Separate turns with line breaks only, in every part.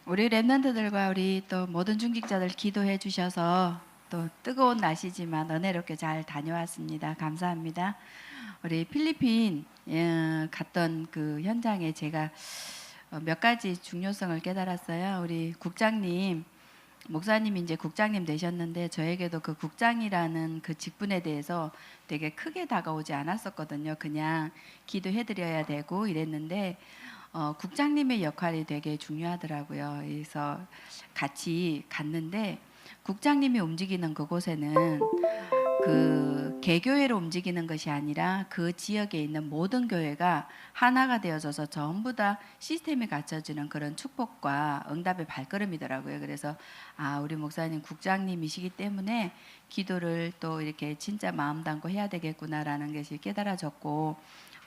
우리 랩런트들과 우리 또 모든 중직자들 기도해 주셔서 또 뜨거운 날씨지만 은혜롭게 잘 다녀왔습니다. 감사합니다. 우리 필리핀 갔던 그 현장에 제가 몇 가지 중요성을 깨달았어요. 우리 국장님, 목사님이 이제 국장님 되셨는데 저에게도 그 국장이라는 그 직분에 대해서 되게 크게 다가오지 않았었거든요. 그냥 기도해드려야 되고 이랬는데 국장님의 역할이 되게 중요하더라고요. 그래서 같이 갔는데 국장님이 움직이는 그곳에는 그 개교회로 움직이는 것이 아니라 그 지역에 있는 모든 교회가 하나가 되어져서 전부 다 시스템이 갖춰지는 그런 축복과 응답의 발걸음이더라고요. 그래서 우리 목사님 국장님이시기 때문에 기도를 또 이렇게 진짜 마음 담고 해야 되겠구나라는 것이 깨달아졌고,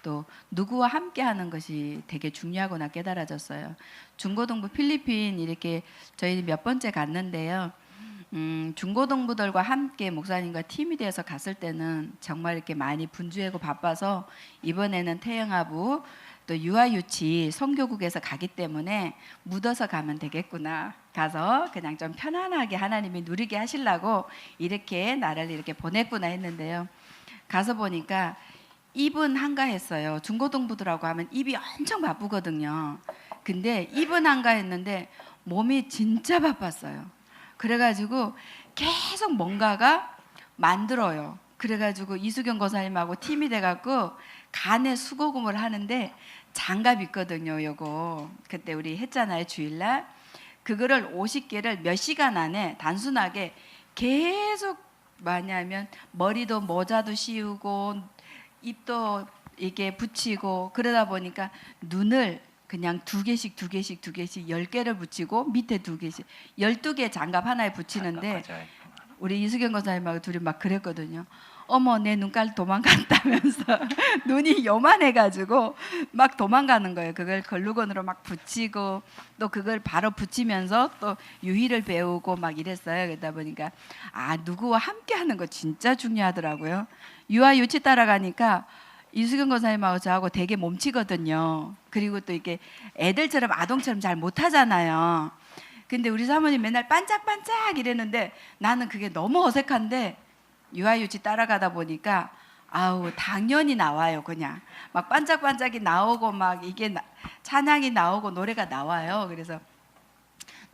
또 누구와 함께 하는 것이 되게 중요하구나 깨달아졌어요. 중고등부 필리핀 이렇게 저희 몇 번째 갔는데요. 중고등부들과 함께 목사님과 팀이 되어서 갔을 때는 정말 이렇게 많이 분주하고 바빠서 이번에는 태영아부 또 유아유치 성교국에서 가기 때문에 묻어서 가면 되겠구나, 가서 그냥 좀 편안하게 하나님이 누리게 하시려고 이렇게 나를 이렇게 보냈구나 했는데요. 가서 보니까 입은 한가했어요. 중고등부들하고 하면 입이 엄청 바쁘거든요. 근데 입은 한가했는데 몸이 진짜 바빴어요. 그래가지고 계속 뭔가가 만들어요. 그래가지고 이수경 권사님하고 팀이 돼갖고 간에 수고금을 하는데 장갑 있거든요. 요거 그때 우리 했잖아요, 주일날. 그거를 50개를 몇 시간 안에 단순하게 계속 뭐냐면 머리도 모자도 씌우고 입도 이게 붙이고 그러다 보니까 눈을 그냥 두 개씩 10개를 붙이고 밑에 2개씩 12개 장갑 하나에 붙이는데 우리 이수경 권사님하고 둘이 막 그랬거든요. 어머, 내 눈깔 도망간다면서 눈이 요만해가지고 막 도망가는 거예요. 그걸 글루건으로 막 붙이고 또 그걸 바로 붙이면서 또 유희를 배우고 막 이랬어요. 그러다 보니까 누구와 함께 하는 거 진짜 중요하더라고요. 유아 유치 따라가니까 이수경 권사님하고 저하고 되게 몸치거든요. 그리고 또 이게 애들처럼 아동처럼 잘 못하잖아요. 근데 우리 사모님 맨날 반짝반짝 이랬는데 나는 그게 너무 어색한데 유아유치 따라가다 보니까 당연히 나와요. 그냥 막 반짝반짝이 나오고 막 이게 찬양이 나오고 노래가 나와요. 그래서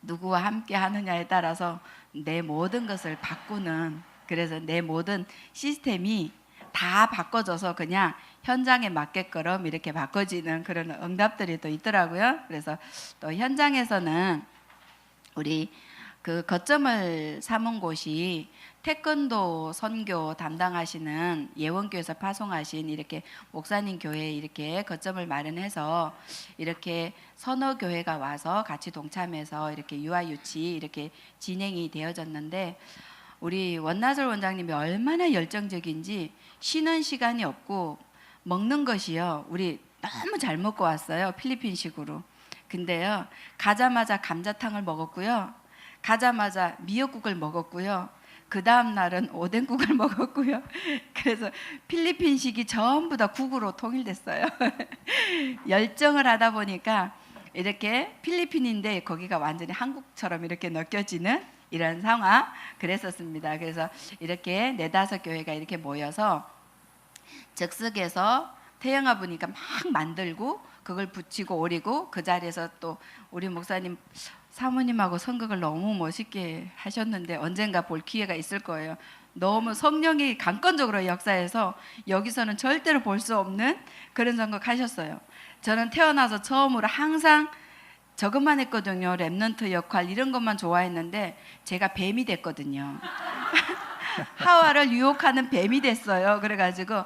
누구와 함께 하느냐에 따라서 내 모든 것을 바꾸는, 그래서 내 모든 시스템이 다 바꿔져서 그냥 현장에 맞게끔 이렇게 바꿔지는 그런 응답들이 또 있더라고요. 그래서 또 현장에서는 우리 그 거점을 삼은 곳이 태권도 선교 담당하시는 예원교에서 파송하신 이렇게 목사님 교회에 이렇게 거점을 마련해서 이렇게 선호 교회가 와서 같이 동참해서 이렇게 유아유치 이렇게 진행이 되어졌는데, 우리 원나솔 원장님이 얼마나 열정적인지 쉬는 시간이 없고 먹는 것이요, 우리 너무 잘 먹고 왔어요. 필리핀식으로. 근데요, 가자마자 감자탕을 먹었고요, 가자마자 미역국을 먹었고요, 그 다음 날은 오뎅국을 먹었고요. 그래서 필리핀식이 전부 다 국으로 통일됐어요. 열정을 하다 보니까 이렇게 필리핀인데 거기가 완전히 한국처럼 이렇게 느껴지는 이런 상황 그랬었습니다. 그래서 이렇게 4-5교회가 이렇게 모여서 즉석에서 태영아 보니까 막 만들고 그걸 붙이고 오리고, 그 자리에서 또 우리 목사님 사모님하고 선극을 너무 멋있게 하셨는데 언젠가 볼 기회가 있을 거예요. 너무 성령이 강권적으로 역사해서 여기서는 절대로 볼 수 없는 그런 선극 하셨어요. 저는 태어나서 처음으로 항상 저것만 했거든요. 랩넌트 역할 이런 것만 좋아했는데 제가 뱀이 됐거든요. 하와를 유혹하는 뱀이 됐어요. 그래가지고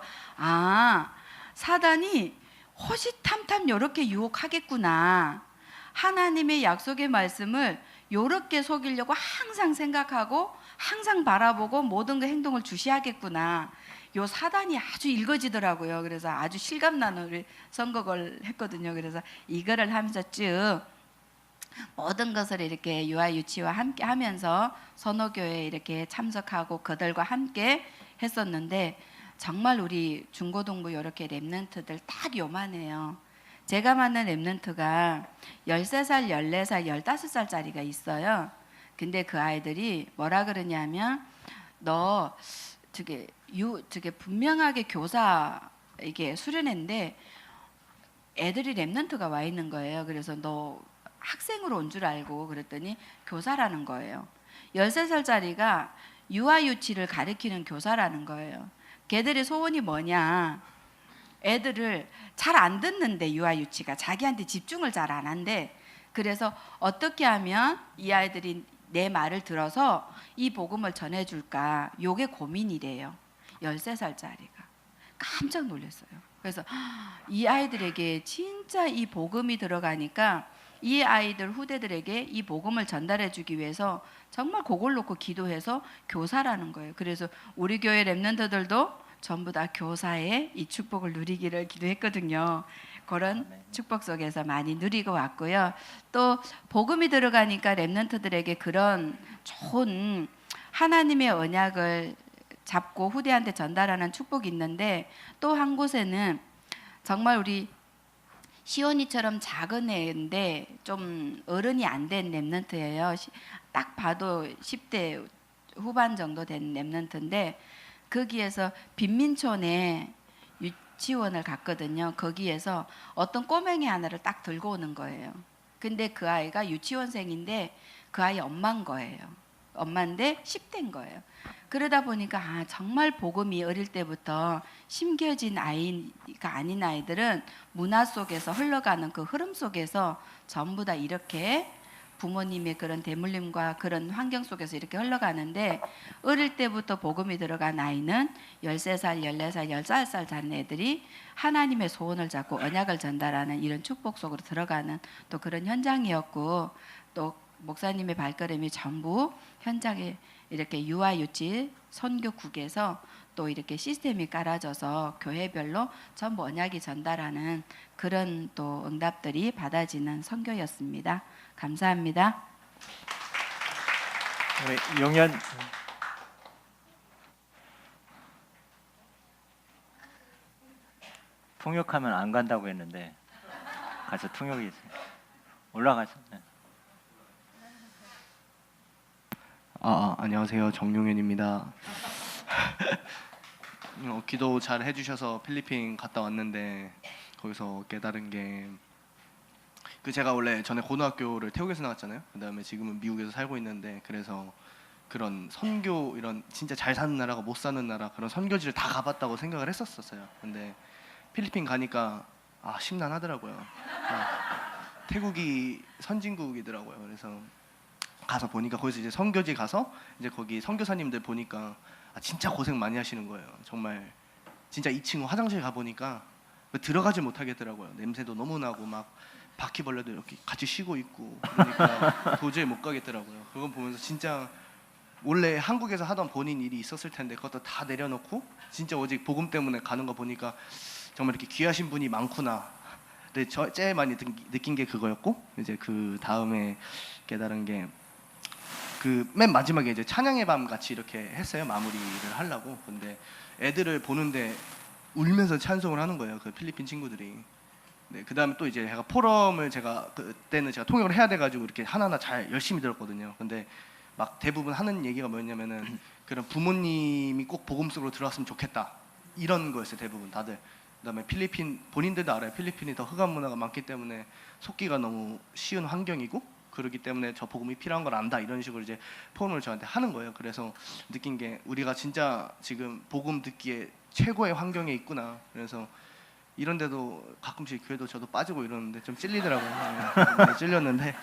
사단이 호시탐탐 요렇게 유혹하겠구나, 하나님의 약속의 말씀을 요렇게 속이려고 항상 생각하고 항상 바라보고 모든 그 행동을 주시하겠구나, 요 사단이 아주 읽어지더라고요. 그래서 아주 실감나는 우리 선곡을 했거든요. 그래서 이거를 하면서 쭉 모든 것을 이렇게 유아유치와 함께 하면서 선호교회에 이렇게 참석하고 그들과 함께 했었는데, 정말 우리 중고등부 이렇게 랩런트들 딱 요만해요. 제가 만난 랩런트가 13살, 14살, 15살짜리가 있어요. 근데 그 아이들이 뭐라 그러냐면 너 저게 분명하게 교사 이게 수련회인데 애들이 랩런트가 와 있는 거예요. 그래서 너 학생으로 온 줄 알고 그랬더니 교사라는 거예요. 13살짜리가 유아유치를 가르치는 교사라는 거예요. 걔들의 소원이 뭐냐? 애들을 잘 안 듣는데 유아유치가 자기한테 집중을 잘 안 한대. 그래서 어떻게 하면 이 아이들이 내 말을 들어서 이 복음을 전해줄까? 요게 고민이래요. 13살짜리가. 깜짝 놀랐어요. 그래서 이 아이들에게 진짜 이 복음이 들어가니까 이 아이들 후대들에게 이 복음을 전달해 주기 위해서 정말 그걸 놓고 기도해서 교사라는 거예요. 그래서 우리 교회 랩런트들도 전부 다 교사의 이 축복을 누리기를 기도했거든요. 그런 축복 속에서 많이 누리고 왔고요. 또 복음이 들어가니까 랩런트들에게 그런 좋은 하나님의 언약을 잡고 후대한테 전달하는 축복이 있는데 또 한 곳에는 정말 우리 시온이처럼 작은 애인데 좀 어른이 안 된 랩런트예요. 딱 봐도 10대 후반 정도 된 랩런트인데 거기에서 빈민촌에 유치원을 갔거든요. 거기에서 어떤 꼬맹이 하나를 딱 들고 오는 거예요. 근데 그 아이가 유치원생인데 그 아이 엄마인 거예요. 엄마인데 10대인 거예요. 그러다 보니까 정말 복음이 어릴 때부터 심겨진 아이가 아닌 아이들은 문화 속에서 흘러가는 그 흐름 속에서 전부 다 이렇게 부모님의 그런 대물림과 그런 환경 속에서 이렇게 흘러가는데 어릴 때부터 복음이 들어간 아이는 13살, 14살, 15살 자는 애들이 하나님의 소원을 잡고 언약을 전달하는 이런 축복 속으로 들어가는 또 그런 현장이었고 또 목사님의 발걸음이 전부 현장에 이렇게 유아유치 선교국에서 또 이렇게 시스템이 깔아져서 교회별로 전부 언약이 전달하는 그런 또 응답들이 받아지는 선교였습니다. 감사합니다.
우리 용현 통역하면 안 간다고 했는데 가서 통역이 있어요. 올라가서. 네.
안녕하세요. 정용현입니다. 기도 잘 해주셔서 필리핀 갔다 왔는데 거기서 깨달은 게 제가 원래 전에 고등학교를 태국에서 나왔잖아요. 그다음에 지금은 미국에서 살고 있는데 그래서 그런 선교 이런 진짜 잘 사는 나라가 못 사는 나라 그런 선교지를 다 가봤다고 생각을 했었어요. 근데 필리핀 가니까 심란하더라고요. 태국이 선진국이더라고요. 그래서 가서 보니까 거기서 이제 선교지 가서 이제 거기 선교사님들 보니까 진짜 고생 많이 하시는 거예요. 정말 진짜 2층 화장실 가 보니까 들어가지 못하겠더라고요. 냄새도 너무 나고 막 바퀴벌레도 이렇게 같이 쉬고 있고 그러니까 도저히 못 가겠더라고요. 그거 보면서 진짜 원래 한국에서 하던 본인 일이 있었을 텐데 그것도 다 내려놓고 진짜 오직 복음 때문에 가는 거 보니까 정말 이렇게 귀하신 분이 많구나. 근데 제일 많이 느낀 게 그거였고 이제 그 다음에 깨달은 게 맨 마지막에 이제 찬양의 밤 같이 이렇게 했어요. 마무리를 하려고. 근데 애들을 보는데 울면서 찬송을 하는 거예요. 그 필리핀 친구들이. 네, 그다음에 또 이제 제가 포럼을 그때는 제가 통역을 해야 돼가지고 이렇게 하나하나 잘 열심히 들었거든요. 근데 막 대부분 하는 얘기가 뭐였냐면은 그런 부모님이 꼭 복음 속으로 들어왔으면 좋겠다 이런 거였어요. 대부분 다들. 그다음에 필리핀 본인들도 알아요. 필리핀이 더 흑암 문화가 많기 때문에 속기가 너무 쉬운 환경이고 그렇기 때문에 저 복음이 필요한 걸 안다 이런 식으로 이제 포럼을 저한테 하는 거예요. 그래서 느낀 게 우리가 진짜 지금 복음 듣기에 최고의 환경에 있구나. 그래서 이런데도 가끔씩 교회도 저도 빠지고 이러는데 좀 찔리더라고요. 네, 찔렸는데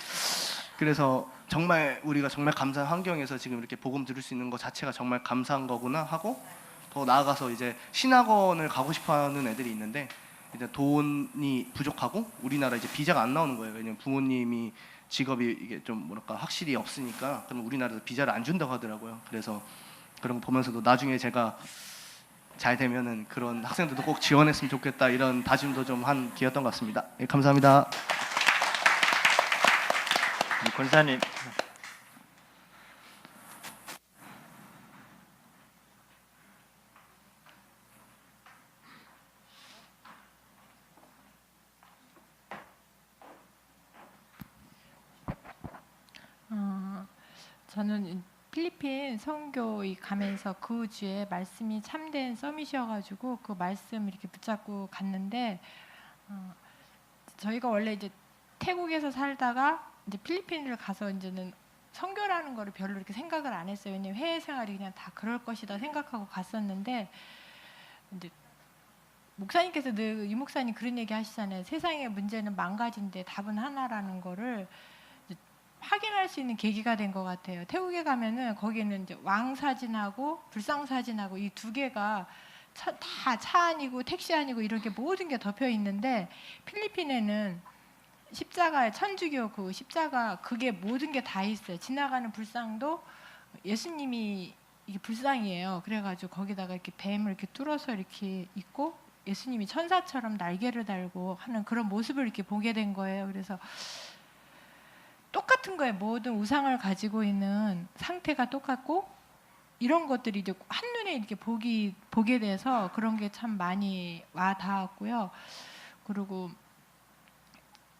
그래서 정말 우리가 정말 감사한 환경에서 지금 이렇게 복음 들을 수 있는 것 자체가 정말 감사한 거구나 하고 더 나아가서 이제 신학원을 가고 싶어하는 애들이 있는데 이제 돈이 부족하고 우리나라 이제 비자가 안 나오는 거예요. 왜냐면 부모님이 직업이 이게 좀 뭐랄까 확실히 없으니까 그럼 우리나라에서 비자를 안 준다고 하더라고요. 그래서 그런 거 보면서도 나중에 제가 잘 되면은 그런 학생들도 꼭 지원했으면 좋겠다 이런 다짐도 좀 한 기회였던 것 같습니다. 예, 감사합니다.
권사님.
저는 필리핀 선교에 가면서 그 주에 말씀이 참된 서밋이어가지고 그 말씀 이렇게 붙잡고 갔는데 저희가 원래 이제 태국에서 살다가 이제 필리핀을 가서 이제는 선교라는 거를 별로 이렇게 생각을 안 했어요. 왜냐면 해외 생활이 그냥 다 그럴 것이다 생각하고 갔었는데 이제 목사님께서 늘 유 목사님 그런 얘기 하시잖아요. 세상의 문제는 만 가지인데 답은 하나라는 거를 확인할 수 있는 계기가 된 것 같아요. 태국에 가면은 거기는 이제 왕 사진하고 불상 사진하고 이 두 개가 다 차 안이고 택시 안이고 이렇게 모든 게 덮여 있는데 필리핀에는 십자가에 천주교 그 십자가 그게 모든 게 다 있어요. 지나가는 불상도 예수님이 이게 불상이에요. 그래가지고 거기다가 이렇게 뱀을 이렇게 뚫어서 이렇게 있고 예수님이 천사처럼 날개를 달고 하는 그런 모습을 이렇게 보게 된 거예요. 그래서 똑같은 거예요. 모든 우상을 가지고 있는 상태가 똑같고 이런 것들이 이제 한눈에 이렇게 보게 돼서 그런 게 참 많이 와 닿았고요. 그리고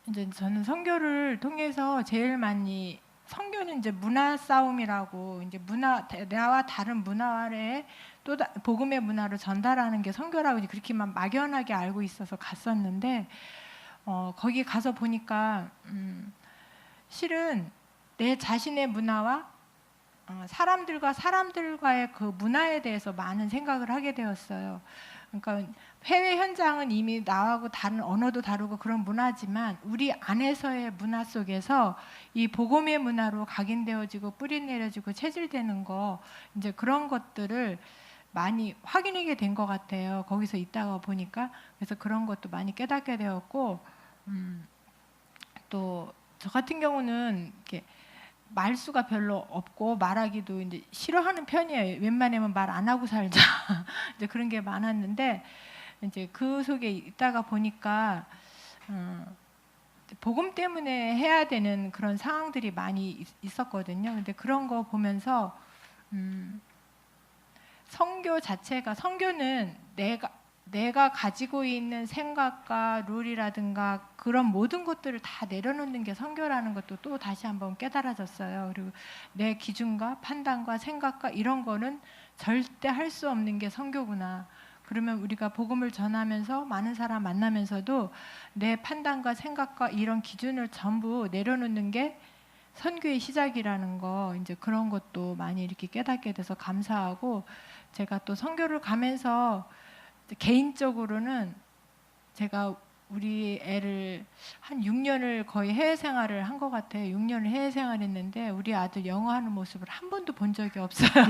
이제 저는 선교를 통해서 제일 많이 선교는 이제 문화 싸움이라고 이제 나와 다른 문화를 또 복음의 문화를 전달하는 게 선교라고 이제 그렇게만 막연하게 알고 있어서 갔었는데 거기 가서 보니까 실은 내 자신의 문화와 사람들과의 그 문화에 대해서 많은 생각을 하게 되었어요. 그러니까 해외 현장은 이미 나하고 다른 언어도 다르고 그런 문화지만 우리 안에서의 문화 속에서 이 복음의 문화로 각인되어지고 뿌리내려지고 체질되는 거 이제 그런 것들을 많이 확인하게 된 것 같아요. 거기서 있다가 보니까 그래서 그런 것도 많이 깨닫게 되었고 또 저 같은 경우는 이렇게 말수가 별로 없고 말하기도 이제 싫어하는 편이에요. 웬만하면 말 안 하고 살자 이제 그런 게 많았는데 이제 그 속에 있다가 보니까 복음 때문에 해야 되는 그런 상황들이 많이 있었거든요. 근데 그런 거 보면서 선교 자체가 선교는 내가 가지고 있는 생각과 룰이라든가 그런 모든 것들을 다 내려놓는 게 선교라는 것도 또 다시 한번 깨달아졌어요. 그리고 내 기준과 판단과 생각과 이런 거는 절대 할 수 없는 게 선교구나. 그러면 우리가 복음을 전하면서 많은 사람 만나면서도 내 판단과 생각과 이런 기준을 전부 내려놓는 게 선교의 시작이라는 거 이제 그런 것도 많이 이렇게 깨닫게 돼서 감사하고 제가 또 선교를 가면서 개인적으로는 제가 우리 애를 한 6년을 거의 해외 생활을 한 것 같아요. 6년을 해외 생활했는데 우리 아들 영어하는 모습을 한 번도 본 적이 없어요.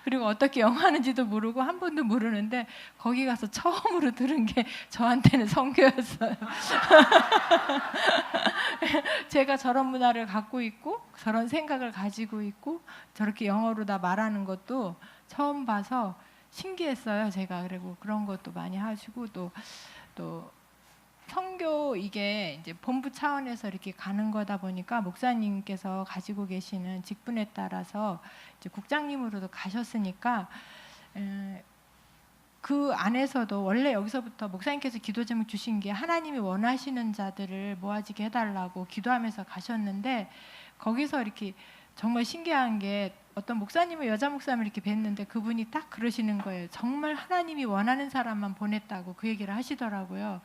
그리고 어떻게 영어하는지도 모르고 한 번도 모르는데 거기 가서 처음으로 들은 게 저한테는 선교였어요. 제가 저런 문화를 갖고 있고 저런 생각을 가지고 있고 저렇게 영어로 다 말하는 것도 처음 봐서 신기했어요. 제가 그리고 그런 것도 많이 하시고 또 선교 이게 이제 본부 차원에서 이렇게 가는 거다 보니까 목사님께서 가지고 계시는 직분에 따라서 이제 국장님으로도 가셨으니까 그 안에서도 원래 여기서부터 목사님께서 기도 제목 주신 게 하나님이 원하시는 자들을 모아지게 해달라고 기도하면서 가셨는데 거기서 이렇게 정말 신기한 게 어떤 목사님을 여자 목사님을 이렇게 뵀는데 그분이 딱 그러시는 거예요. 정말 하나님이 원하는 사람만 보냈다고 그 얘기를 하시더라고요.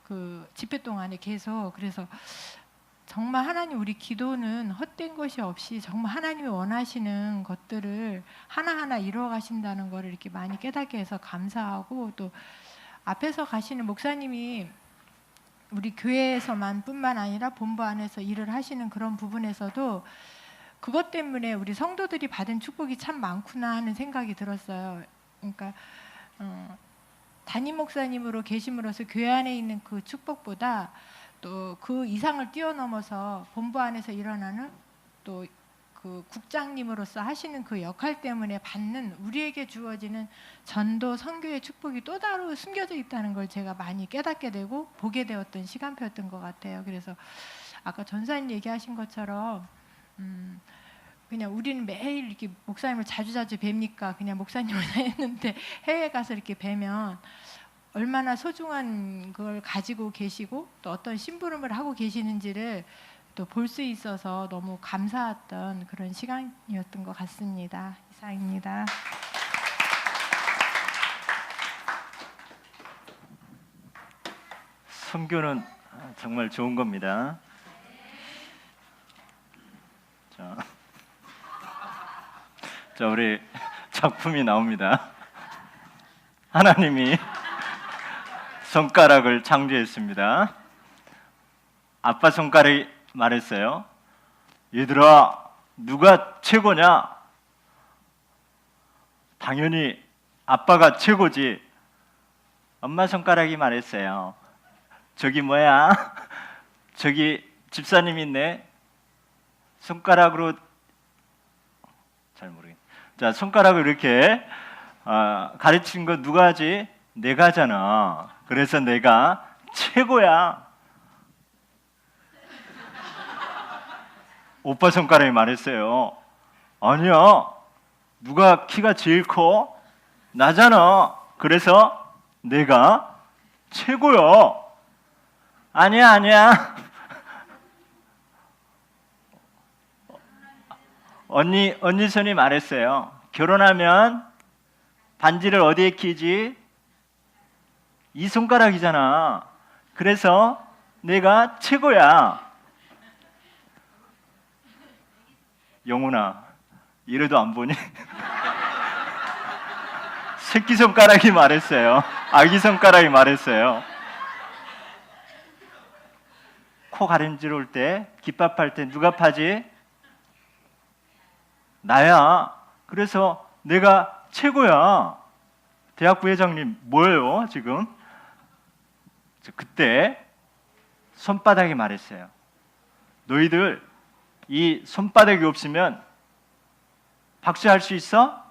그 집회 동안에 계속. 그래서 정말 하나님 우리 기도는 헛된 것이 없이 정말 하나님이 원하시는 것들을 하나하나 이루어 가신다는 거를 이렇게 많이 깨닫게 해서 감사하고 또 앞에서 가시는 목사님이 우리 교회에서만 뿐만 아니라 본부 안에서 일을 하시는 그런 부분에서도 그것 때문에 우리 성도들이 받은 축복이 참 많구나 하는 생각이 들었어요. 그러니까 담임 목사님으로 계심으로써 교회 안에 있는 그 축복보다 또 그 이상을 뛰어넘어서 본부 안에서 일어나는 또 그 국장님으로서 하시는 그 역할 때문에 받는 우리에게 주어지는 전도 선교의 축복이 또 다르게 숨겨져 있다는 걸 제가 많이 깨닫게 되고 보게 되었던 시간표였던 것 같아요. 그래서 아까 전사님 얘기하신 것처럼 그냥 우리는 매일 이렇게 목사님을 자주자주 뵙니까 그냥 목사님을 했는데 해외 가서 이렇게 뵈면 얼마나 소중한 걸 가지고 계시고 또 어떤 심부름을 하고 계시는지를 또 볼 수 있어서 너무 감사했던 그런 시간이었던 것 같습니다. 이상입니다.
선교는 정말 좋은 겁니다. 자, 우리 작품이 나옵니다. 하나님이 손가락을 창조했습니다. 아빠 손가락이 말했어요. 얘들아, 누가 최고냐? 당연히 아빠가 최고지. 엄마 손가락이 말했어요. 저기 뭐야? 저기 집사님 있네. 손가락으로 잘 모르겠네. 자, 손가락을 이렇게 가르친 거 누가 하지? 내가 하잖아. 그래서 내가 최고야. 오빠 손가락이 말했어요. 아니야. 누가 키가 제일 커? 나잖아. 그래서 내가 최고야. 아니야. 언니 손이 말했어요. 결혼하면 반지를 어디에 끼지? 이 손가락이잖아. 그래서 내가 최고야. 영훈아, 이래도 안 보니? 새끼 손가락이 말했어요. 아기 손가락이 말했어요. 코 가림질 올 때, 기밥할 때 누가 파지? 나야. 그래서 내가 최고야. 대학 부회장님 뭐예요 지금? 그때 손바닥이 말했어요. 너희들 이 손바닥이 없으면 박수할 수 있어?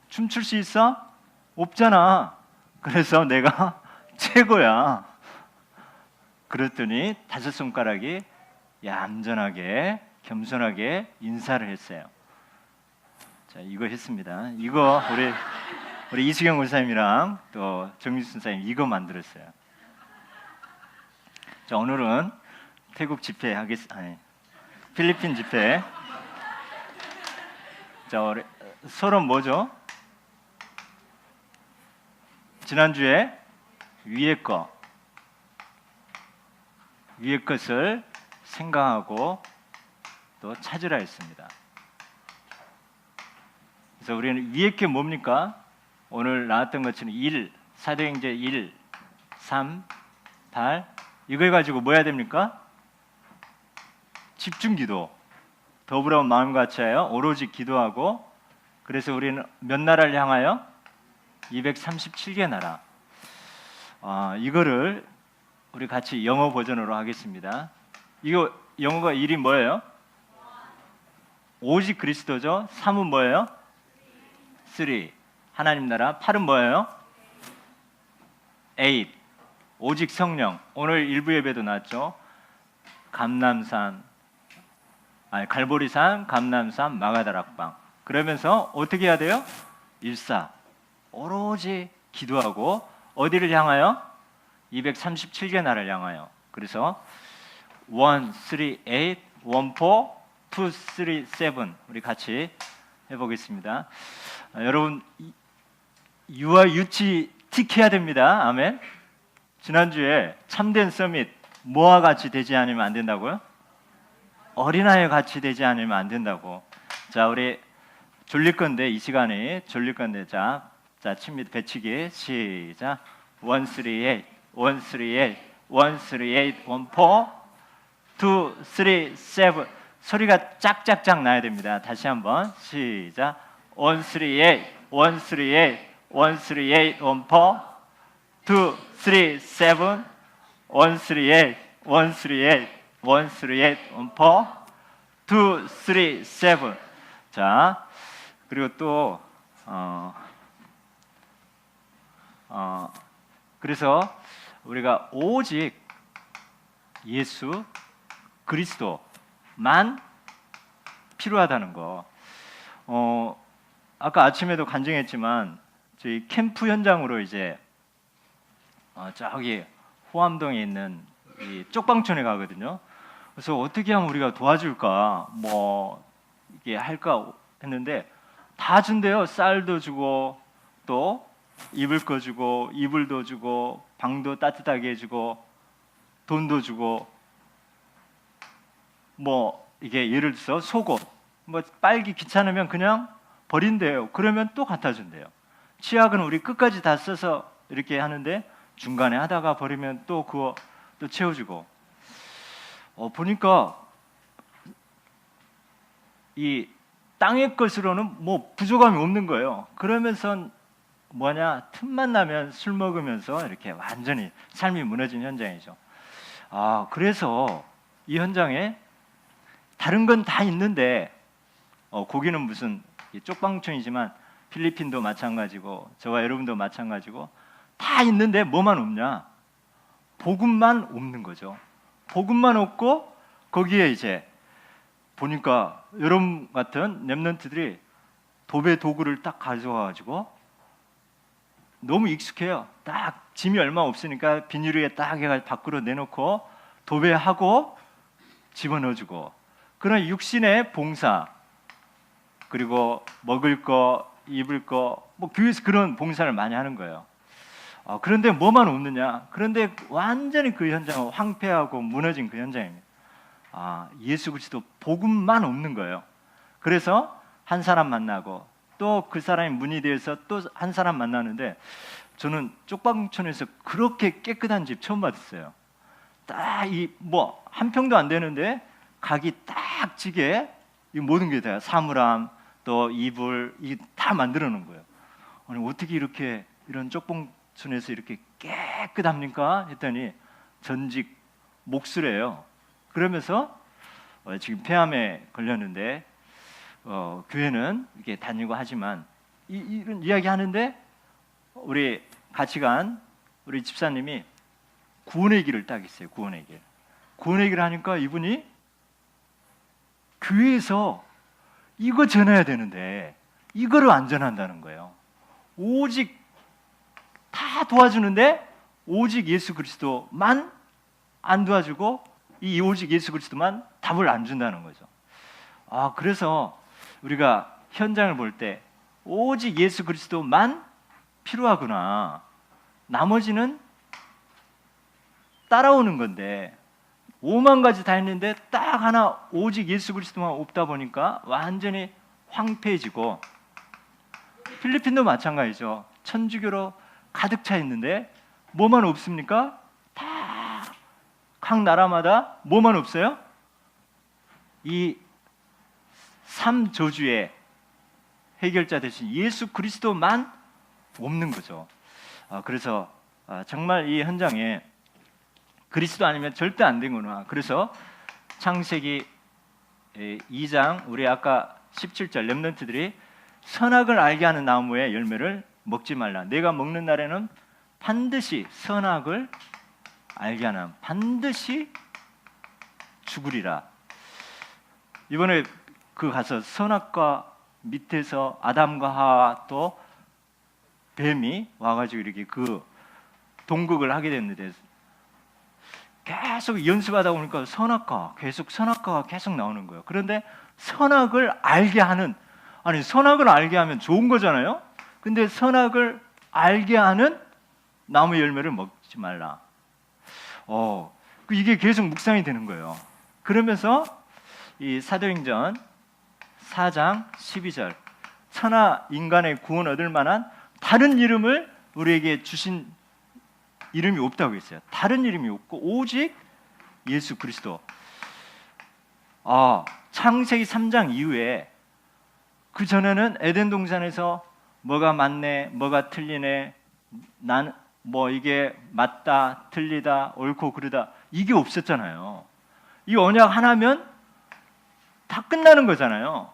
춤출 수 있어? 없잖아. 그래서 내가 최고야. 그랬더니 다섯 손가락이 얌전하게 겸손하게 인사를 했어요. 자, 이거 했습니다. 이거 우리 이수경 권사님이랑 또 정유순 선생님 이거 만들었어요. 자, 오늘은 태국 집회 필리핀 집회. 자, 우리 서론 뭐죠? 지난주에 위의 것을 생각하고 또 찾으라 했습니다. 그래서 우리는 위의 게 뭡니까? 오늘 나왔던 것처럼 4도행전 1, 3, 8 이걸 가지고 뭐 해야 됩니까? 집중기도, 더불어 마음과 같이하여 오로지 기도하고. 그래서 우리는 몇 나라를 향하여? 237개 나라. 이거를 우리 같이 영어 버전으로 하겠습니다. 이거 영어가 1이 뭐예요? 오직 그리스도죠. 3은 뭐예요? 3 하나님 나라. 8은 뭐예요? 8 오직 성령. 오늘 일부 예배도 나왔죠. 갈보리산, 감남산, 마가다락방. 그러면서 어떻게 해야 돼요? 1사 오로지 기도하고. 어디를 향하여? 237개 나라를 향하여. 그래서 1, 3, 8, 1, 4, 2, 3, 7 우리 같이 해보겠습니다. 여러분 유아 유치 틱해야 됩니다. 아멘. 지난주에 참된 서밋 뭐와 같이 되지 않으면 안 된다고요? 어린아이와 같이 되지 않으면 안 된다고. 자, 우리 졸릴 건데 이 시간에 졸릴 건데 자 칩니다. 배치기 시작. 1, 3, 8, 1, 3, 8, 1, 3, 8, 1, 4, 2, 3, 7 소리가 짝짝짝 나야 됩니다. 다시 한번 시작. 1, 3, 8, 1, 3, 8, 1, 3, 8, 1, 4, 2, 3, 7 1, 3, 8, 1, 3, 8, 1, 3, 8, 1, 4, 2, 3, 7 자, 그리고 또 그래서 우리가 오직 예수 그리스도만 필요하다는 거. 아까 아침에도 간증했지만 저희 캠프 현장으로 이제 저기 호암동에 있는 이 쪽방촌에 가거든요. 그래서 어떻게 하면 우리가 도와줄까, 뭐 이게 할까 했는데 다 준대요. 쌀도 주고 또 입을 거 주고 이불도 주고 방도 따뜻하게 해주고 돈도 주고 뭐 이게 예를 들어서 속옷 뭐 빨기 귀찮으면 그냥 버린대요. 그러면 또 갖다 준대요. 치약은 우리 끝까지 다 써서 이렇게 하는데 중간에 하다가 버리면 또 그거 또 채워주고. 보니까 이 땅의 것으로는 뭐 부족함이 없는 거예요. 그러면서 뭐냐, 틈만 나면 술 먹으면서 이렇게 완전히 삶이 무너진 현장이죠. 그래서 이 현장에 다른 건 다 있는데 거기는 무슨 쪽방촌이지만 필리핀도 마찬가지고 저와 여러분도 마찬가지고 다 있는데 뭐만 없냐? 복음만 없는 거죠. 복음만 없고 거기에 이제 보니까 여러분 같은 렘넌트들이 도배 도구를 딱 가져와가지고 너무 익숙해요. 딱 짐이 얼마 없으니까 비닐에 딱 해가지고 밖으로 내놓고 도배하고 집어넣어주고, 그런 육신의 봉사 그리고 먹을 거 입을 거 뭐 교회에서 그런 봉사를 많이 하는 거예요. 그런데 뭐만 없느냐? 그런데 완전히 그 현장은 황폐하고 무너진 그 현장입니다. 예수 그리스도 복음만 없는 거예요. 그래서 한 사람 만나고 또 그 사람이 문이 되어서 또 한 사람 만나는데, 저는 쪽방촌에서 그렇게 깨끗한 집 처음 봤어요. 딱 이 뭐 한 평도 안 되는데 각이 딱 지게 이 모든 게 다 사물함 또 이불 이 다 만들어 놓은 거예요. 아니 어떻게 이렇게 이런 쪽방촌에서 이렇게 깨끗합니까? 했더니 전직 목수래요. 그러면서 지금 폐암에 걸렸는데 교회는 이렇게 다니고 하지만 이런 이야기 하는데 우리 같이 간 우리 집사님이 구원의 길을 딱 있어요. 구원의 길. 구원의 길을 하니까 이분이 교회에서 이거 전해야 되는데 이거를 안 전한다는 거예요. 오직 다 도와주는데 오직 예수 그리스도만 안 도와주고 이 오직 예수 그리스도만 답을 안 준다는 거죠. 그래서 우리가 현장을 볼 때 오직 예수 그리스도만 필요하구나. 나머지는 따라오는 건데 5만 가지 다 했는데 딱 하나 오직 예수 그리스도만 없다 보니까 완전히 황폐해지고, 필리핀도 마찬가지죠. 천주교로 가득 차 있는데 뭐만 없습니까? 다 각 나라마다 뭐만 없어요? 이 삼저주의 해결자 대신 예수 그리스도만 없는 거죠. 그래서 정말 이 현장에 그리스도 아니면 절대 안 되구나. 그래서 창세기 2장 우리 아까 17절 렘넌트들이 선악을 알게 하는 나무의 열매를 먹지 말라. 내가 먹는 날에는 반드시 선악을 알게 하는 반드시 죽으리라. 이번에 그 가서 선악과 밑에서 아담과 하와 또 뱀이 와가지고 이렇게 그 동극을 하게 됐는데 계속 연습하다 보니까 선악과가 계속 나오는 거예요. 그런데 선악을 알게 하는, 아니 선악을 알게 하면 좋은 거잖아요. 근데 선악을 알게 하는 나무 열매를 먹지 말라. 이게 계속 묵상이 되는 거예요. 그러면서 이 사도행전 4장 12절 천하 인간의 구원 얻을 만한 다른 이름을 우리에게 주신 이름이 없다고 했어요. 다른 이름이 없고 오직 예수 그리스도. 창세기 3장 이후에 그 전에는 에덴 동산에서 뭐가 맞네, 뭐가 틀리네, 난 뭐 이게 맞다, 틀리다, 옳고 그르다 이게 없었잖아요. 이 언약 하나면 다 끝나는 거잖아요.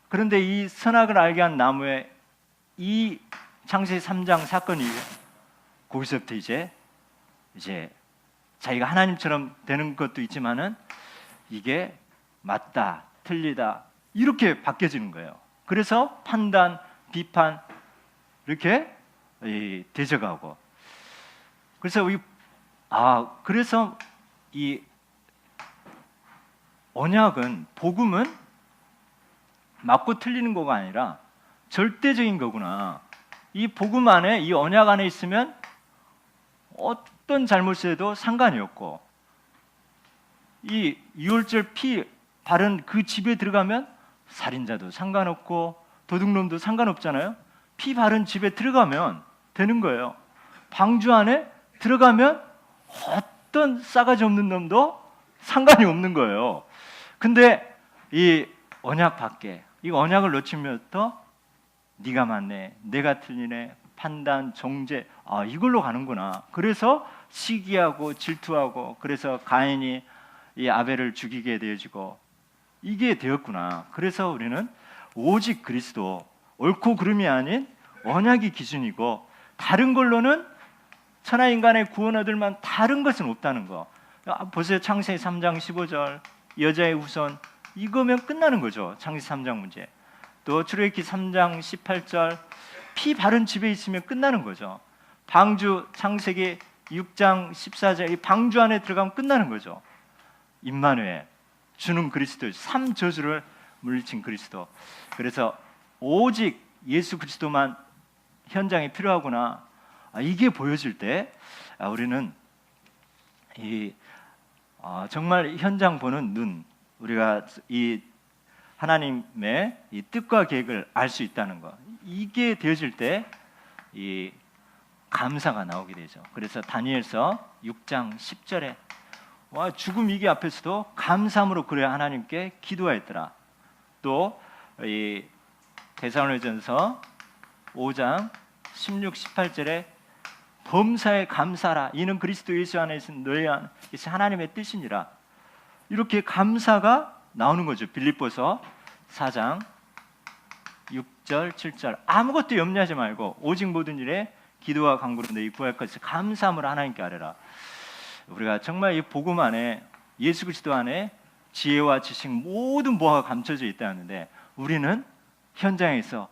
그런데 이 선악을 알게 한 나무에 이 창세기 3장 사건이 거기서부터 이제 자기가 하나님처럼 되는 것도 있지만은 이게 맞다, 틀리다 이렇게 바뀌어지는 거예요. 그래서 판단, 비판 이렇게 대적하고. 그래서 그래서 이 언약은, 복음은 맞고 틀리는 거가 아니라 절대적인 거구나. 이 복음 안에, 이 언약 안에 있으면 어떤 잘못을 해도 상관이 없고, 이 유월절 피 바른 그 집에 들어가면 살인자도 상관없고 도둑놈도 상관없잖아요. 피 바른 집에 들어가면 되는 거예요. 방주 안에 들어가면 어떤 싸가지 없는 놈도 상관이 없는 거예요. 근데 이 언약 밖에, 이 언약을 놓치면부터 네가 맞네, 내가 틀리네, 판단, 정죄, 이걸로 가는구나. 그래서 시기하고 질투하고, 그래서 가인이 이 아벨을 죽이게 되어지고, 이게 되었구나. 그래서 우리는 오직 그리스도, 옳고 그름이 아닌 언약이 기준이고, 다른 걸로는 천하 인간의 구원 얻을만 다른 것은 없다는 거. 보세요. 창세기 3장 15절 여자의 후손, 이거면 끝나는 거죠. 창세기 3장 문제. 또 출애굽기 3장 18절 피 바른 집에 있으면 끝나는 거죠. 방주 창세기 6장 14절 이 방주 안에 들어가면 끝나는 거죠. 임마누엘, 주는 그리스도, 3저주를 물리친 그리스도. 그래서 오직 예수 그리스도만 현장에 필요하구나. 이게 보여질 때 우리는 정말 현장 보는 눈, 우리가 이 하나님의 이 뜻과 계획을 알 수 있다는 것, 이게 되어질 때 이 감사가 나오게 되죠. 그래서 다니엘서 6장 10절에 죽음 위기 앞에서도 감사함으로 그래 하나님께 기도하였더라. 또 이 데살로니가전서 5장 16, 18절에 범사에 감사라, 이는 그리스도 예수 안에 있는 너희 안에 하나님의 뜻이니라. 이렇게 감사가 나오는 거죠. 빌립보서 4장 6절 7절 아무것도 염려하지 말고 오직 모든 일에 기도와 간구로 너희 구할 것을 감사함으로 하나님께 아뢰라. 우리가 정말 이 복음 안에, 예수 그리스도 안에 지혜와 지식 모든 보화가 감춰져 있다는데, 우리는 현장에서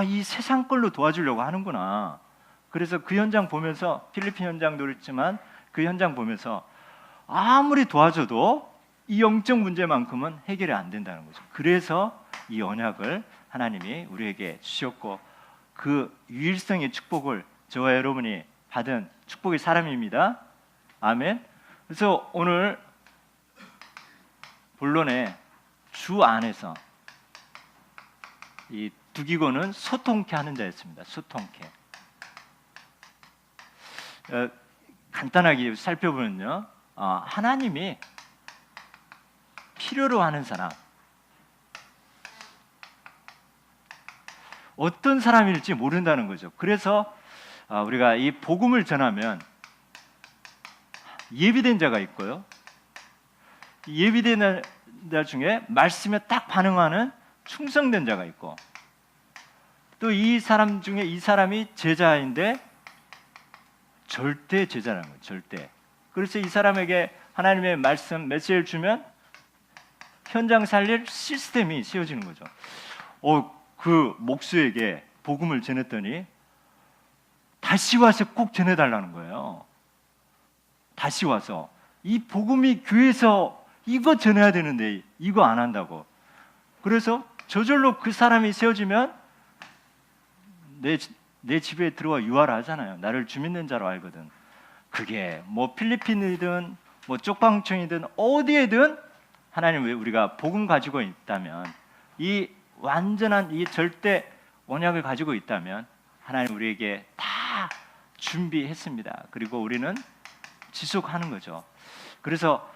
이 세상 걸로 도와주려고 하는구나. 그래서 그 현장 보면서, 필리핀 현장도 그렇지만 그 현장 보면서 아무리 도와줘도 이 영적 문제만큼은 해결이 안 된다는 거죠. 그래서 이 언약을 하나님이 우리에게 주셨고, 그 유일성의 축복을 저와 여러분이 받은 축복의 사람입니다. 아멘. 그래서 오늘 본론에 주 안에서 이 두기고는 소통케 하는 자였습니다. 소통케. 간단하게 살펴보면요, 하나님이 필요로 하는 사람, 어떤 사람일지 모른다는 거죠. 그래서 우리가 이 복음을 전하면 예비된 자가 있고요, 예비된 자 중에 말씀에 딱 반응하는 충성된 자가 있고, 또 이 사람 중에 이 사람이 제자인데 절대 제자라는 거예요. 절대. 그래서 이 사람에게 하나님의 말씀, 메시지를 주면 현장 살릴 시스템이 세워지는 거죠. 그 목수에게 복음을 전했더니 다시 와서 꼭 전해달라는 거예요. 다시 와서 이 복음이 교회에서 이거 전해야 되는데 이거 안 한다고. 그래서 저절로 그 사람이 세워지면 내 집에 들어와 유하라 하잖아요. 나를 주 믿는 자로 알거든. 그게 뭐 필리핀이든 뭐 쪽방촌이든 어디에든 하나님, 우리가 복음 가지고 있다면, 이 완전한 이 절대 언약을 가지고 있다면 하나님 우리에게 다 준비했습니다. 그리고 우리는 지속하는 거죠. 그래서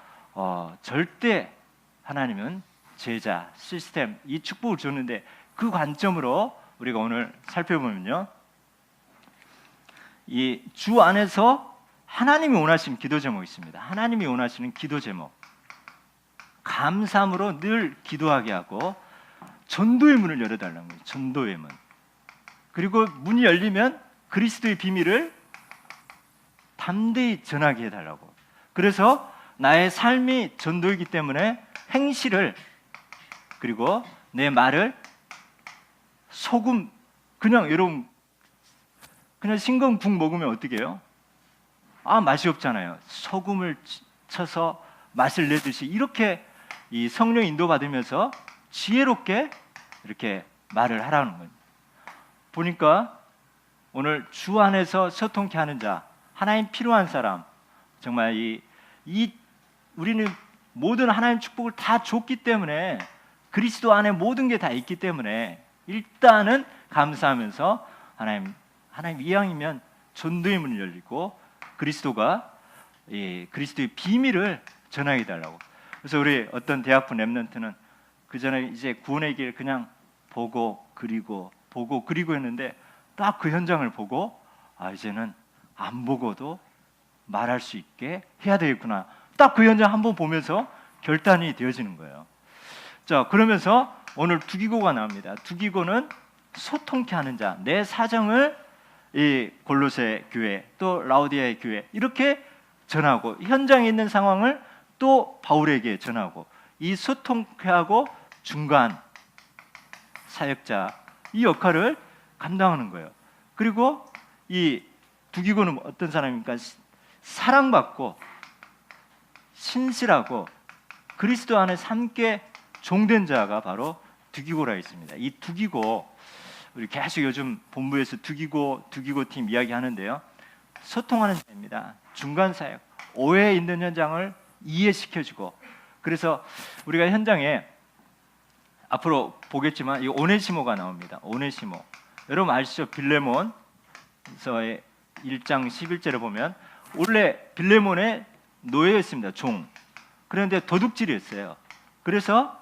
절대 하나님은 제자, 시스템, 이 축복을 줬는데, 그 관점으로 우리가 오늘 살펴보면요, 이 주 안에서 하나님이 원하시는 기도 제목이 있습니다. 하나님이 원하시는 기도 제목, 감사함으로 늘 기도하게 하고 전도의 문을 열어달라는 거예요. 전도의 문. 그리고 문이 열리면 그리스도의 비밀을 담대히 전하게 해달라고. 그래서 나의 삶이 전도이기 때문에 행실을, 그리고 내 말을 소금, 그냥 여러분 그냥 싱거운 국 먹으면 어떻게 해요? 맛이 없잖아요. 소금을 쳐서 맛을 내듯이 이렇게 이 성령 인도 받으면서 지혜롭게 이렇게 말을 하라는 거예요. 보니까 오늘 주 안에서 소통케 하는 자, 하나님 필요한 사람, 정말 우리는 모든 하나님 축복을 다 줬기 때문에 그리스도 안에 모든 게 다 있기 때문에 일단은 감사하면서 하나님 이왕이면 전도의 문이 열리고 그리스도의 비밀을 전하게 달라고. 그래서 우리 어떤 대학부 랩런트는 그 전에 이제 구원의 길 그냥 보고 그리고 했는데 딱 그 현장을 보고 이제는 안 보고도 말할 수 있게 해야 되겠구나. 딱 그 현장 한번 보면서 결단이 되어지는 거예요. 자, 그러면서 오늘 두기고가 나옵니다. 두기고는 소통케 하는 자, 내 사정을 이 골로새 교회 또 라우디아의 교회 이렇게 전하고 현장에 있는 상황을 또 바울에게 전하고 이 소통케 하고 중간 사역자 이 역할을 감당하는 거예요. 그리고 이 두기고는 어떤 사람입니까? 사랑받고 신실하고 그리스도 안에 함께 종된 자가 바로 두기고라 있습니다. 이 두기고 우리 계속 요즘 본부에서 두기고 팀 이야기하는데요. 소통하는 자입니다. 중간 사역, 오해 있는 현장을 이해시켜주고 그래서 우리가 현장에 앞으로 보겠지만 이 오네시모가 나옵니다. 오네시모 여러분 아시죠? 빌레몬서의 1장 11절에 보면 원래 빌레몬의 노예였습니다. 종. 그런데 도둑질이었어요. 그래서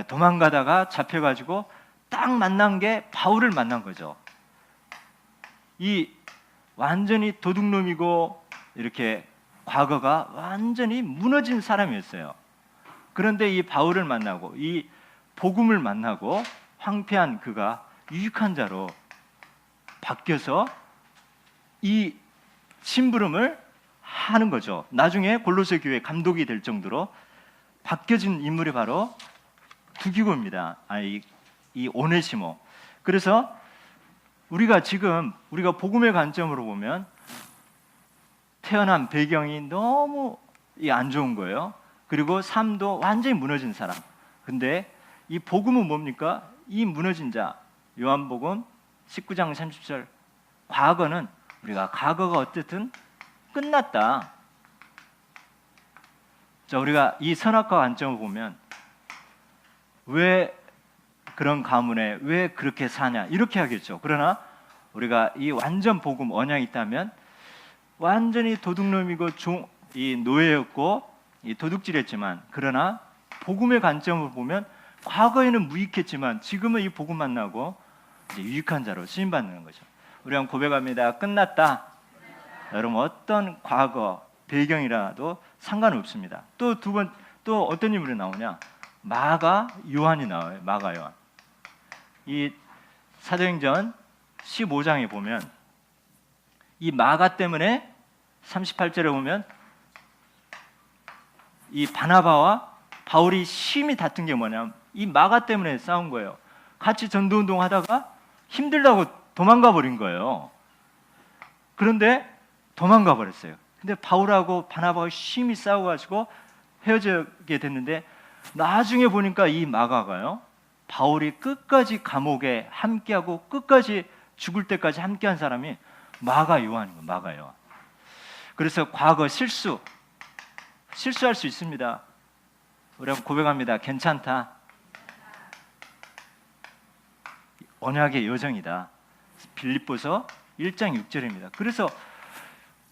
도망가다가 잡혀가지고 딱 만난 게 바울을 만난 거죠. 이 완전히 도둑놈이고 이렇게 과거가 완전히 무너진 사람이었어요. 그런데 이 바울을 만나고 이 복음을 만나고 황폐한 그가 유익한 자로 바뀌어서 이 심부름을 하는 거죠. 나중에 골로새 교회 감독이 될 정도로 바뀌어진 인물이 바로 두기고입니다. 이 오네시모. 그래서 우리가 복음의 관점으로 보면 태어난 배경이 너무 안 좋은 거예요. 그리고 삶도 완전히 무너진 사람. 근데 이 복음은 뭡니까? 이 무너진 자. 요한복음 19장 30절. 과거는 우리가 과거가 어쨌든 끝났다. 자, 우리가 이 선악과 관점을 보면 왜 그런 가문에 왜 그렇게 사냐 이렇게 하겠죠. 그러나 우리가 이 완전 복음 언약이 있다면 완전히 도둑놈이고 이 노예였고 이 도둑질했지만 그러나 복음의 관점을 보면 과거에는 무익했지만 지금은 이 복음 만나고 이제 유익한 자로 쓰임 받는 거죠. 우리 한번 고백합니다. 끝났다. 여러분 어떤 과거 배경이라도 상관없습니다. 또 어떤 인물이 나오냐? 마가 요한이 나와요. 마가 요한. 이 사도행전 15장에 보면 이 마가 때문에 38절에 보면 이 바나바와 바울이 심히 다툰 게 뭐냐면 이 마가 때문에 싸운 거예요. 같이 전도운동 하다가 힘들다고 도망가 버린 거예요. 그런데 도망가 버렸어요. 근데 바울하고 바나바가 심히 싸워가지고 헤어지게 됐는데 나중에 보니까 이 마가가요. 바울이 끝까지 감옥에 함께하고 끝까지 죽을 때까지 함께한 사람이 마가 요한인 거예요. 마가 요한. 그래서 과거 실수할 수 있습니다. 우리 한번 고백합니다. 괜찮다. 언약의 여정이다. 빌립보서 1장 6절입니다. 그래서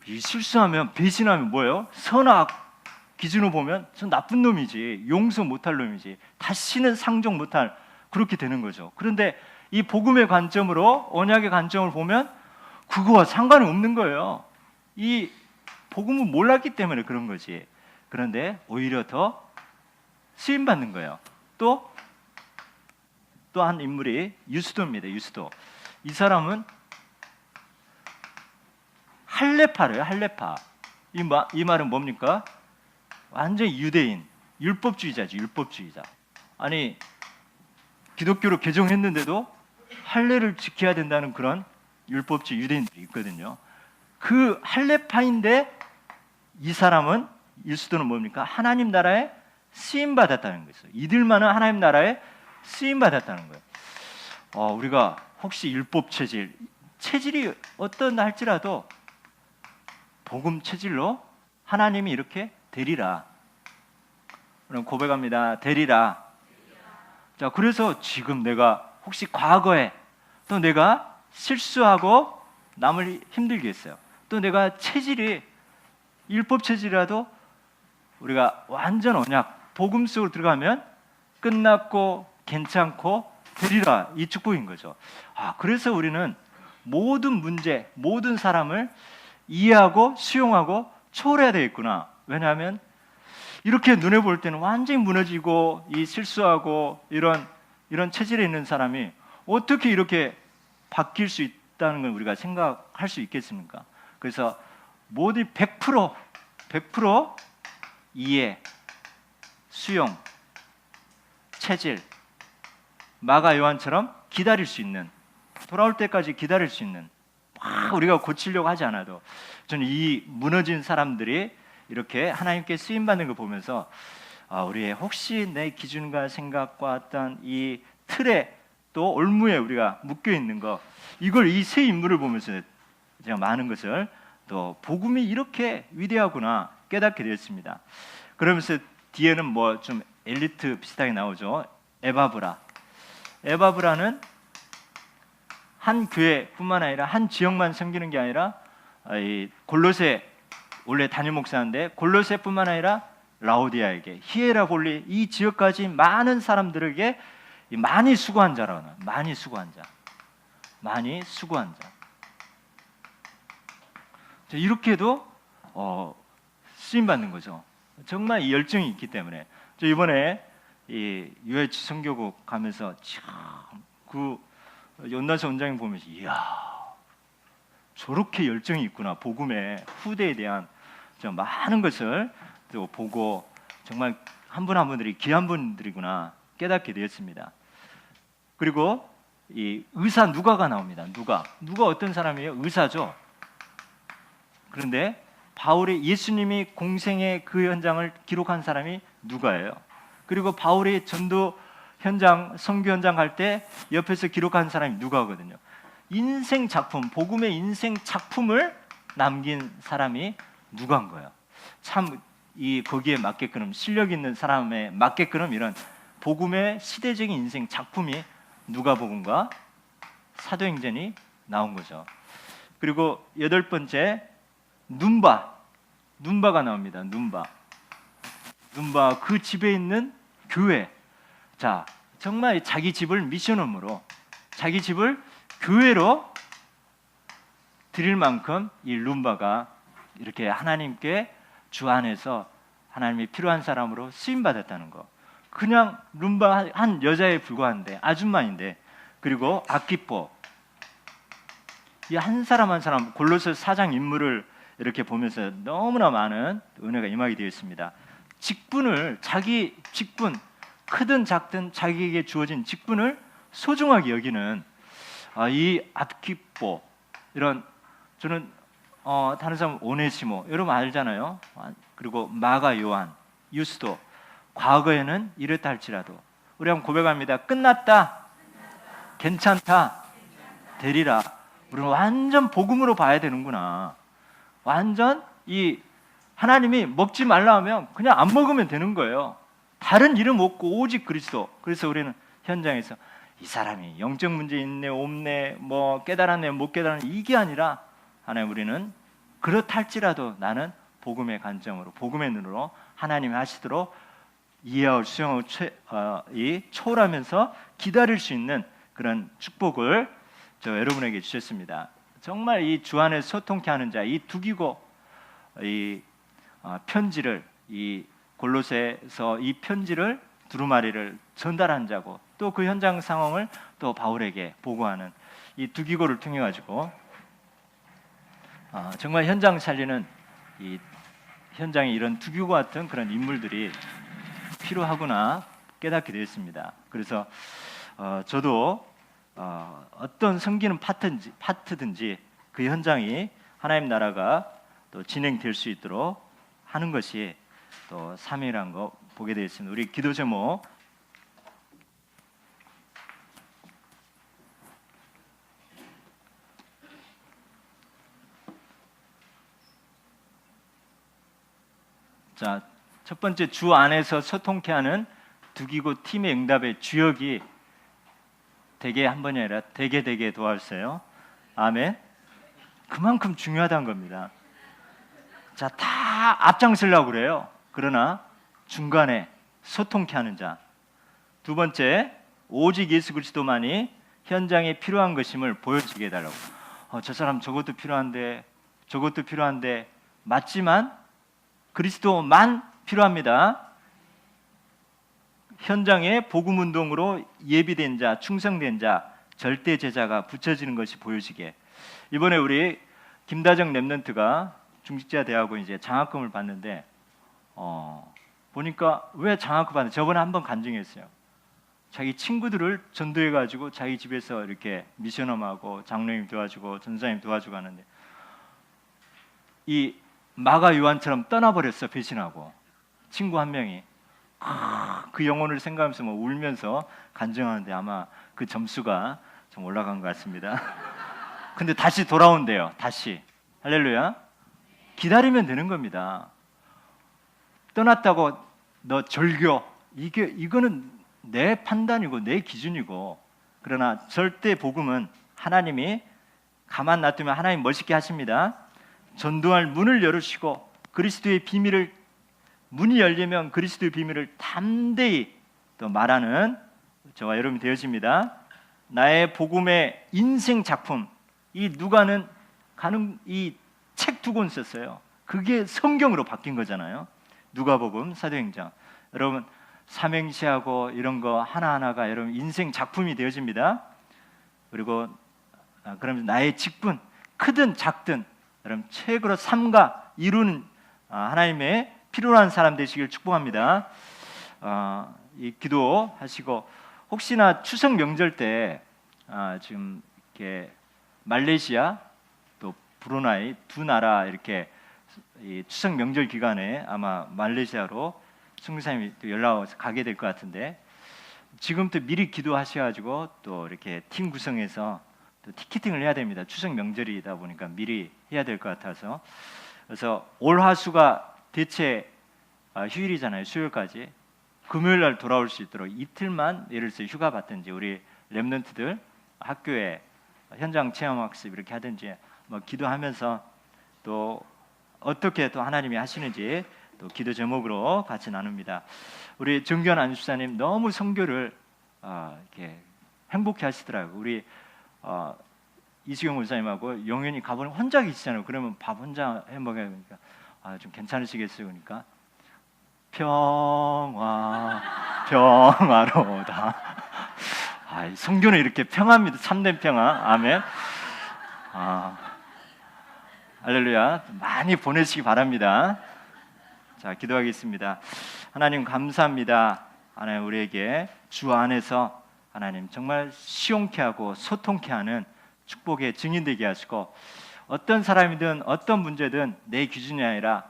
이 실수하면 배신하면 뭐예요? 선악 기준으로 보면 전 나쁜 놈이지, 용서 못할 놈이지, 다시는 상종 못할 그렇게 되는 거죠. 그런데 이 복음의 관점으로 언약의 관점을 보면 그거와 상관이 없는 거예요. 이 복음을 몰랐기 때문에 그런 거지. 그런데 오히려 더 쓰임 받는 거예요. 또 한 인물이 유스도입니다. 유스도. 이 사람은 할례파래요. 할례파. 이 말은 뭡니까? 완전히 유대인, 율법주의자지. 율법주의자. 아니 기독교로 개종했는데도 할례를 지켜야 된다는 그런 율법주의 유대인들이 있거든요. 그 할례파인데 이 사람은 유스도는 뭡니까? 하나님 나라의 쓰임 받았다는 거죠. 이들만은 하나님 나라에 쓰임 받았다는 거예요. 우리가 혹시 율법 체질이 어떤 할지라도 복음 체질로 하나님이 이렇게 되리라. 그럼 고백합니다. 되리라. 자, 그래서 지금 내가 혹시 과거에 또 내가 실수하고 남을 힘들게 했어요. 또 내가 체질이 율법 체질이라도 우리가 완전 언약 복음 속으로 들어가면 끝났고 괜찮고 되리라, 이 축복인 거죠. 그래서 우리는 모든 문제, 모든 사람을 이해하고 수용하고 초월해야 되겠구나. 왜냐하면 이렇게 눈에 볼 때는 완전히 무너지고 이 실수하고 이런 체질에 있는 사람이 어떻게 이렇게 바뀔 수 있다는 걸 우리가 생각할 수 있겠습니까? 그래서 모두 100% 이해, 수용, 체질, 마가 요한처럼 기다릴 수 있는, 돌아올 때까지 기다릴 수 있는, 막 우리가 고치려고 하지 않아도, 저는 이 무너진 사람들이 이렇게 하나님께 쓰임받는 걸 보면서 우리의 혹시 내 기준과 생각과 어떤 이 틀에 또 올무에 우리가 묶여 있는 거, 이걸 이 세 인물을 보면서 제가 많은 것을 또 복음이 이렇게 위대하구나 깨닫게 되었습니다. 그러면서 뒤에는 뭐 좀 엘리트 비슷하게 나오죠. 에바브라는 한 교회뿐만 아니라 한 지역만 섬기는 게 아니라 이 골로새 원래 담임 목사인데 골로새뿐만 아니라 라오디아에게, 히에라볼리 이 지역까지 많은 사람들에게 많이 수고한 자라고 하나. 많이 수고한 자. 이렇게도 쓰임 받는 거죠. 정말 이 열정이 있기 때문에. 저 이번에 이 UH 선교국 가면서 참 그 연단서 원장님 보면서 이야, 저렇게 열정이 있구나. 복음의 후대에 대한 좀 많은 것을 또 보고 정말 한 분 한 분들이 귀한 분들이구나 깨닫게 되었습니다. 그리고 이 의사 누가가 나옵니다. 누가 어떤 사람이에요? 의사죠. 그런데 바울이 예수님이 공생의 그 현장을 기록한 사람이 누가예요. 그리고 바울이 전도 현장, 선교 현장 갈 때 옆에서 기록한 사람이 누가거든요. 인생 작품, 복음의 인생 작품을 남긴 사람이 누가인 거예요. 참 이 거기에 맞게끔 실력 있는 사람에 맞게끔 이런 복음의 시대적인 인생 작품이 누가복음과 사도행전이 나온 거죠. 그리고 8번째 눈바가 나옵니다. 눈바 그 집에 있는 교회. 자, 정말 자기 집을 미션홈으로, 자기 집을 교회로 드릴 만큼 이 눈바가 이렇게 하나님께 주 안에서 하나님이 필요한 사람으로 쓰임 받았다는 거. 그냥 룸바 한 여자에 불과한데, 아줌마인데. 그리고 아키포, 이 한 사람 한 사람 골로새 4장 인물을 이렇게 보면서 너무나 많은 은혜가 임하게 되어 있습니다. 자기 직분, 크든 작든 자기에게 주어진 직분을 소중하게 여기는 이 아키포, 이런, 저는 다른 사람 오네시모 여러분 알잖아요. 그리고 마가 요한, 유스도, 과거에는 이랬다 할지라도 우리 한번 고백합니다. 끝났다, 괜찮다, 되리라. 우리는 완전 복음으로 봐야 되는구나. 완전 이 하나님이 먹지 말라 하면 그냥 안 먹으면 되는 거예요. 다른 이름 없고 오직 그리스도. 그래서 우리는 현장에서 이 사람이 영적 문제 있네 없네, 뭐 깨달았네 못 깨달았네, 이게 아니라 하나님, 우리는 그렇할지라도 나는 복음의 관점으로, 복음의 눈으로 하나님이 하시도록 이해하고 수용하고 초월하면서 기다릴 수 있는 그런 축복을 여러분에게 주셨습니다. 정말 이 주 안에 소통케 하는 자, 이 두기고 이 편지를, 이 골로새에서 이 편지를 두루마리를 전달한 자고, 또 그 현장 상황을 또 바울에게 보고하는 이 두기고를 통해 가지고 정말 현장 살리는, 이 현장에 이런 두기고 같은 그런 인물들이 필요하구나 깨닫게 되었습니다. 그래서 저도 어떤 섬기는 파트든지 그 현장이 하나님 나라가 또 진행될 수 있도록 하는 것이 또 사명이란 거 보게 되어 있습니다. 우리 기도 제목 자, 첫 번째 주 안에서 소통케 하는 두기고 팀의 응답의 주역이 되게 한 번이 아니라 되게 도와주세요. 아멘. 그만큼 중요하다는 겁니다. 자, 다 앞장서려고 그래요. 그러나 중간에 소통케 하는 자. 두 번째, 오직 예수 그리스도만이 현장에 필요한 것임을 보여주게 해달라고. 저 사람 저것도 필요한데 맞지만 그리스도만 필요합니다. 현장에 복음 운동으로 예비된 자, 충성된 자, 절대 제자가 붙여지는 것이 보여지게. 이번에 우리 김다정 랩런트가 중직자 대하고 이제 장학금을 받는데 보니까 왜 장학금 받는? 저번에 한번 간증했어요. 자기 친구들을 전도해 가지고 자기 집에서 이렇게 미션홈하고 장로님 도와주고 전사님 도와주고 하는데 이 마가 요한처럼 떠나버렸어. 배신하고 친구 한 명이 그 영혼을 생각하면서 뭐 울면서 간증하는데 아마 그 점수가 좀 올라간 것 같습니다. 근데 다시 돌아온대요. 다시. 할렐루야. 기다리면 되는 겁니다. 떠났다고 너 절교 이거는 내 판단이고 내 기준이고, 그러나 절대 복음은 하나님이 가만 놔두면 하나님 멋있게 하십니다. 전도할 문을 열으시고 그리스도의 비밀을 문이 열리면 그리스도의 비밀을 담대히 또 말하는 저와 여러분이 되어집니다. 나의 복음의 인생 작품, 이 누가는 가는 이 책 두 권 썼어요. 그게 성경으로 바뀐 거잖아요. 누가복음, 사도행전. 여러분 삼행시하고 이런 거 하나하나가 여러분 인생 작품이 되어집니다. 그리고 그러면 나의 직분, 크든 작든 여러분 최고로 삼가 이루는 하나님의 필요한 사람 되시길 축복합니다. 이 기도하시고 혹시나 추석 명절 때 지금 이렇게 말레이시아 또 브루나이 두 나라 이렇게 이 추석 명절 기간에 아마 말레이시아로 선교사님이 또 연락 와서 가게 될 것 같은데 지금부터 미리 기도하셔가지고 또 이렇게 팀 구성해서 또 티켓팅을 해야 됩니다. 추석 명절이다 보니까 미리 해야 될 것 같아서. 그래서 올 화수가 대체 휴일이잖아요. 수요일까지. 금요일 날 돌아올 수 있도록 이틀만 예를 들어서 휴가 받든지 우리 랩런트들 학교에 현장 체험 학습 이렇게 하든지 뭐 기도하면서 또 어떻게 또 하나님이 하시는지 또 기도 제목으로 같이 나눕니다. 우리 정규환 안수사님 너무 선교를 이렇게 행복해 하시더라고요. 우리 이수경 목사님하고 영현이 가보니 혼자 계시잖아요. 그러면 밥 혼자 해 먹어야 되니까 좀 괜찮으시겠어요? 그러니까 평화로다. 성교는 이렇게 평화입니다. 참된 평화. 아멘. 할렐루야. 많이 보내시기 바랍니다. 자, 기도하겠습니다. 하나님 감사합니다. 하나님 우리에게 주 안에서 하나님 정말 시원케 하고 소통케 하는 축복의 증인되게 하시고 어떤 사람이든 어떤 문제든 내 기준이 아니라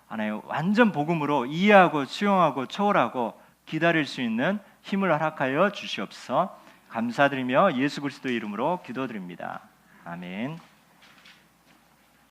하나님 완전 복음으로 이해하고 수용하고 초월하고 기다릴 수 있는 힘을 허락하여 주시옵소서. 감사드리며 예수 그리스도 이름으로 기도드립니다. 아멘.